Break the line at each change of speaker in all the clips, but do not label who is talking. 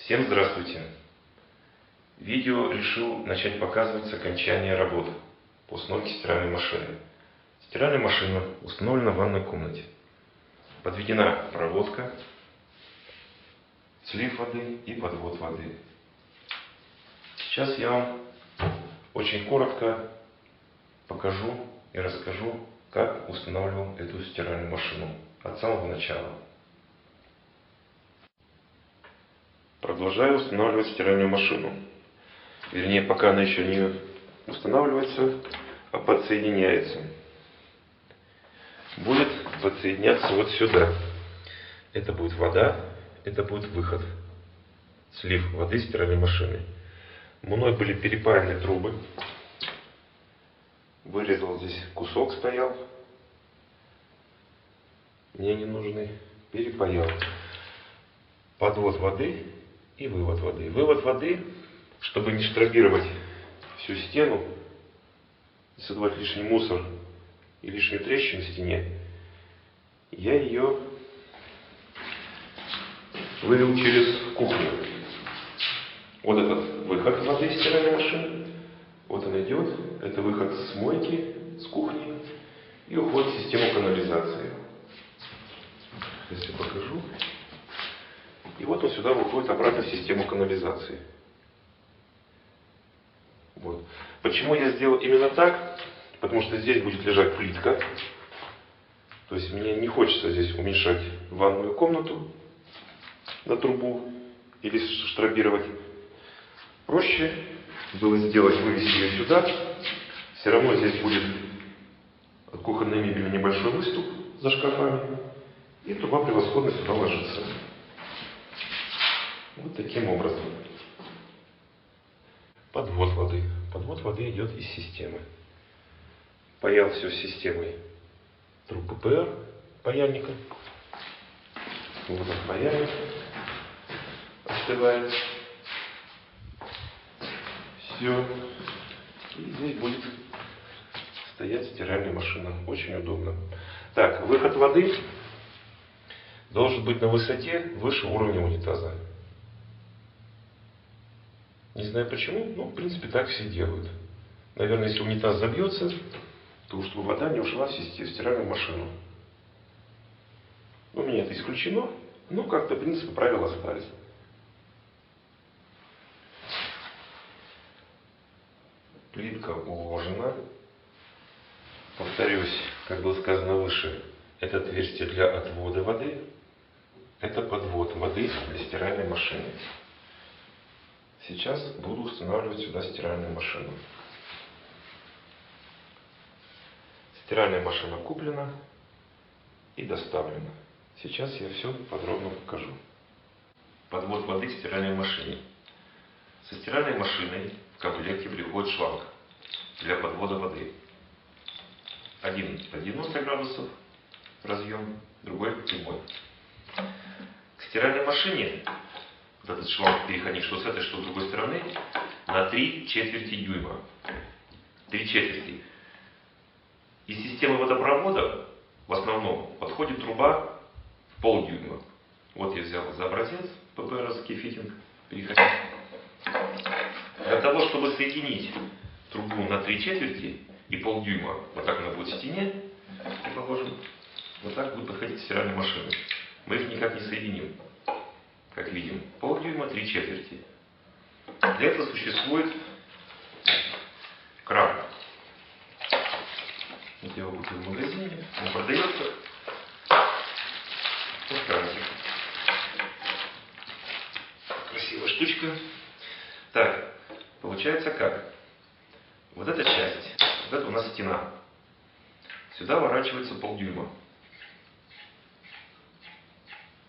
Всем здравствуйте! Видео решил начать показывать с окончания работ по установке стиральной машины. Стиральная машина установлена в ванной комнате. Подведена проводка, слив воды и подвод воды. Сейчас я вам очень коротко покажу и расскажу, как устанавливал эту стиральную машину от самого начала. Продолжаю устанавливать стиральную машину. Вернее, пока она еще не устанавливается, а подсоединяется. Будет подсоединяться вот сюда. Это будет вода, это будет выход. Слив воды стиральной машины. Мной были перепаяны трубы. Вырезал здесь кусок, стоял. Мне не нужный. Перепаял. Подвод воды и вывод воды. Вывод воды, чтобы не штробировать всю стену, не создавать лишний мусор и лишнюю трещину в стене, я ее вывел через кухню. Вот этот выход воды из стиральной машины. Вот он идет. Это выход с мойки, с кухни и уход в систему канализации. Сейчас я покажу. И вот он сюда выходит обратно в систему канализации. Вот. Почему я сделал именно так? Потому что здесь будет лежать плитка. То есть мне не хочется здесь уменьшать ванную комнату на трубу или штробировать. Проще было сделать, вывести ее сюда. Все равно здесь будет от кухонной мебели небольшой выступ за шкафами. И труба превосходно сюда ложится. Вот таким образом. Подвод воды. Подвод воды идет из системы. Паял все системой труб ППР, паяльника. Вот он паяльник. Остывает. Все. И здесь будет стоять стиральная машина. Очень удобно. Так, выход воды должен быть на высоте выше уровня унитаза. Не знаю почему, но в принципе так все делают. Наверное, если унитаз забьется, то чтобы вода не ушла в стиральную машину. У меня это исключено, но как-то в принципе правила остались. Плитка уложена. Повторюсь, как было сказано выше, это отверстие для отвода воды, это подвод воды для стиральной машины. Сейчас буду устанавливать сюда стиральную машину. Стиральная машина куплена и доставлена. Сейчас я все подробно покажу. Подвод воды к стиральной машине. Со стиральной машиной в комплекте приходит шланг для подвода воды. Один под 90 градусов разъем, другой прямой. К стиральной машине вот этот шланг переходник, что с этой, что с другой стороны, на 3/4 дюйма. 3/4. Из системы водопровода в основном подходит труба в полдюйма. Вот я взял за образец ППРовский фитинг, переходник. Для того, чтобы соединить трубу на 3/4 и полдюйма, вот так она будет в стене, положим, вот так будет подходить стиральная машина. Мы их никак не соединим. Как видим, полдюйма, 3/4. Для этого существует кран. Вот я его купил в магазине, он продается. Вот кранчик. Красивая штучка. Так, получается как? Вот эта часть, вот это у нас стена. Сюда ворачивается полдюйма.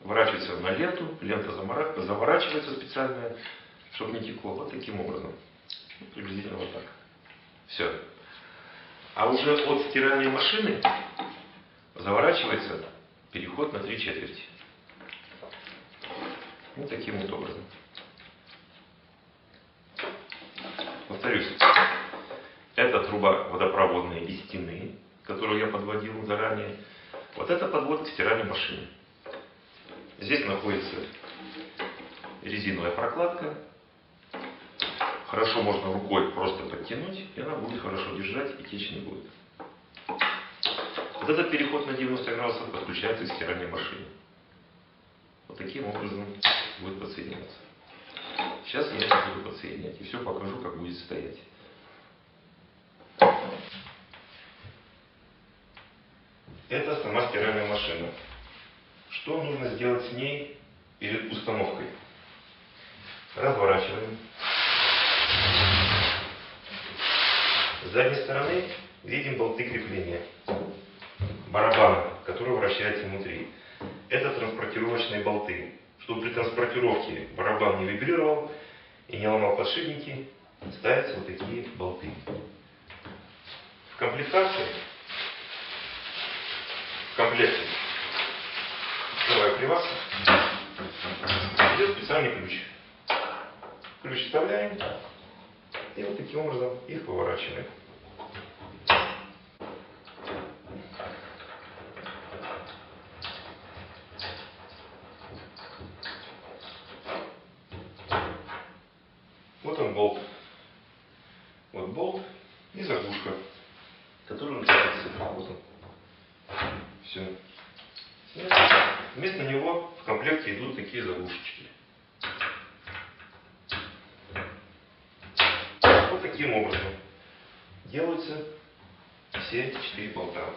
Ворачивается на ленту, лента заворачивается специальная, чтобы не текло. Вот таким образом. Приблизительно вот так. Все. А уже от стиральной машины заворачивается переход на 3/4. Вот таким вот образом. Повторюсь. Это труба водопроводная из стены, которую я подводил заранее. Вот это подвод к стиральной машине. Здесь находится резиновая прокладка. Хорошо можно рукой просто подтянуть, и она будет хорошо держать и течь не будет. Вот этот переход на 90 градусов подключается к стиральной машине. Вот таким образом будет подсоединяться. Сейчас я это буду подсоединять и все покажу, как будет стоять. Это сама стиральная машина. Что нужно сделать с ней перед установкой? Разворачиваем. С задней стороны видим болты крепления барабана, который вращается внутри. Это транспортировочные болты. Чтобы при транспортировке барабан не вибрировал и не ломал подшипники, ставятся вот такие болты. В комплекте вторая приварка идет специальный ключ. Ключ вставляем и вот таким образом их поворачиваем. Вот он болт. Вот болт и заглушка, которую начинается. Вот он. Все. Вместо него в комплекте идут такие заглушечки. Вот таким образом делаются все 4 болта.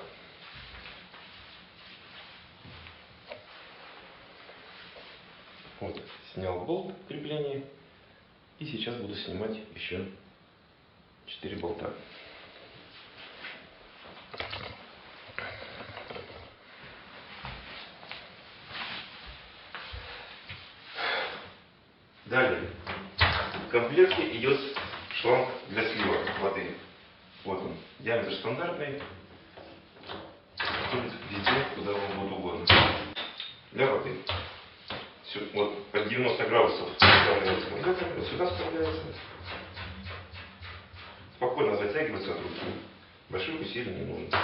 Вот, снял болт крепления. И сейчас буду снимать еще 4 болта. Далее. В комплекте идет шланг для слива воды. Вот он. Диаметр стандартный. Подходит везде, куда вам будет угодно. Для воды. Все, вот под 90 градусов вставляется мундир, вот сюда вставляется. Спокойно затягивается от руки. Больших усилий не нужно.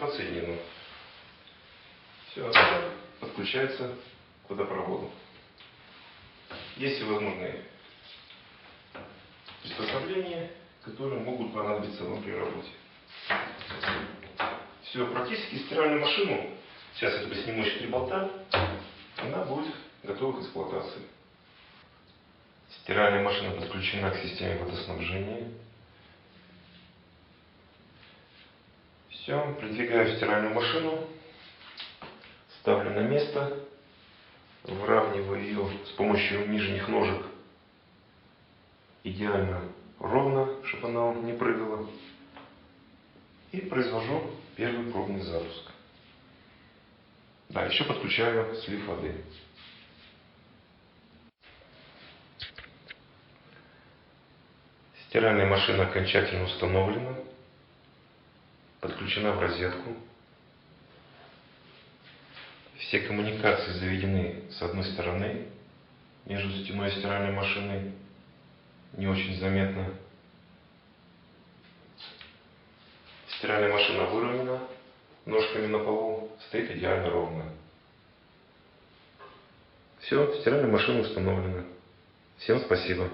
Подсоединено. Все, это подключается к водопроводу. Есть всевозможные приспособления, которые могут понадобиться вам при работе. Все, практически стиральную машину, сейчас я только сниму 4 болта, она будет готова к эксплуатации. Стиральная машина подключена к системе водоснабжения. Все, придвигаю стиральную машину, ставлю на место, выравниваю ее с помощью нижних ножек идеально ровно, чтобы она не прыгала. И произвожу первый пробный запуск. Да, еще подключаю слив воды. Стиральная машина окончательно установлена, подключена в розетку. Все коммуникации заведены с одной стороны, между стеной и стиральной машиной, не очень заметно. Стиральная машина выровнена, ножками на полу, стоит идеально ровно. Все, стиральная машина установлена. Всем спасибо.